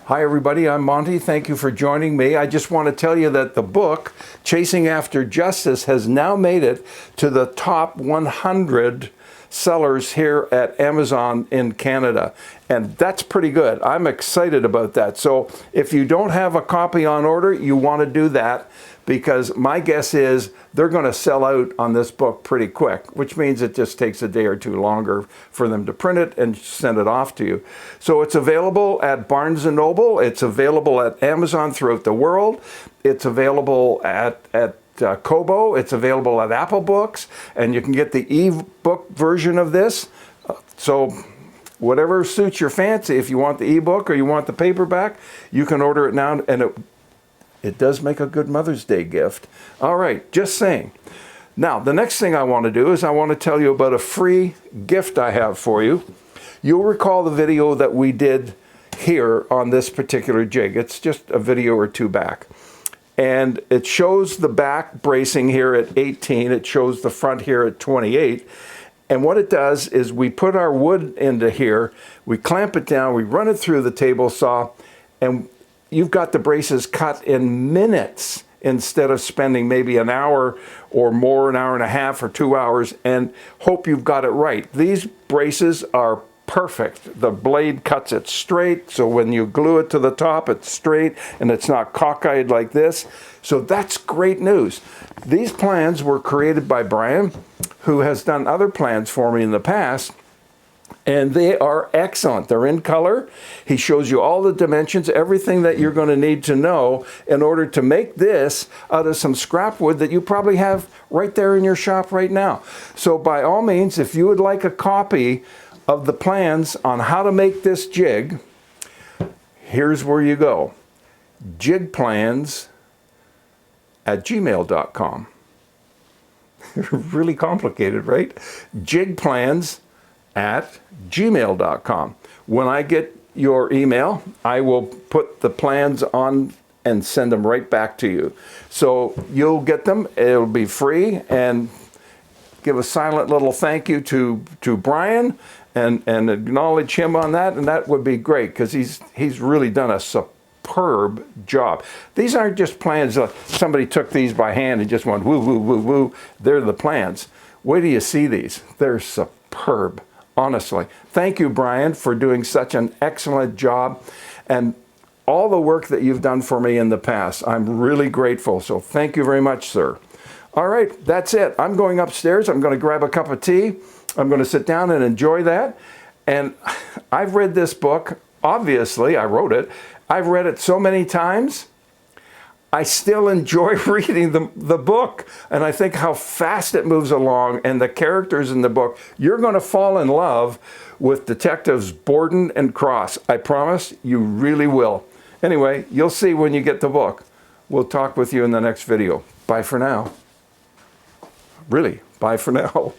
Hi everybody, I'm Monty. Thank you for joining me. I just want to tell you that the book, Chasing After Justice, has now made it to the top 100 sellers here at Amazon in Canada. And that's pretty good. I'm excited about that. So if you don't have a copy on order, you want to do that, because my guess is they're going to sell out on this book pretty quick, which means it just takes a day or two longer for them to print it and send it off to you. So it's available at Barnes & Noble. It's available at Amazon throughout the world. It's available at Kobo. It's available at Apple Books, and you can get the e-book version of this. So whatever suits your fancy, if you want the e-book or you want the paperback, you can order it now, and it does make a good Mother's Day gift. All right, just saying. Now, the next thing I want to do is I want to tell you about a free gift I have for you. You'll recall the video that we did here on this particular jig. It's just a video or two back. And it shows the back bracing here at 18. It shows the front here at 28. And what it does is we put our wood into here, we clamp it down, we run it through the table saw, and you've got the braces cut in minutes instead of spending maybe an hour or more, an hour and a half or 2 hours, and hope you've got it right. These braces are perfect. The blade cuts it straight, so when you glue it to the top, it's straight and it's not cockeyed like this. So that's great news. These plans were created by Brian, who has done other plans for me in the past, and they are excellent. They're in color. He shows you all the dimensions, everything that you're going to need to know in order to make this out of some scrap wood that you probably have right there in your shop right now. So by all means, if you would like a copy of the plans on how to make this jig, here's where you go. jigplans@gmail.com. Really complicated, right? jigplans@gmail.com. When I get your email, I will put the plans on and send them right back to you. So you'll get them, it'll be free, and give a silent little thank you to Brian and acknowledge him on that, and that would be great, because he's really done a superb job. These aren't just plans, somebody took these by hand and just went woo, woo, woo, woo. They're the plans. Wait till you see these. They're superb. Honestly, thank you, Brian, for doing such an excellent job and all the work that you've done for me in the past. I'm really grateful. So thank you very much, sir. All right, that's it. I'm going upstairs. I'm going to grab a cup of tea. I'm going to sit down and enjoy that. And I've read this book. Obviously, I wrote it. I've read it so many times. I still enjoy reading the book, and I think how fast it moves along and the characters in the book. You're going to fall in love with Detectives Borden and Cross. I promise you really will. Anyway, you'll see when you get the book. We'll talk with you in the next video. Bye for now. Really, bye for now.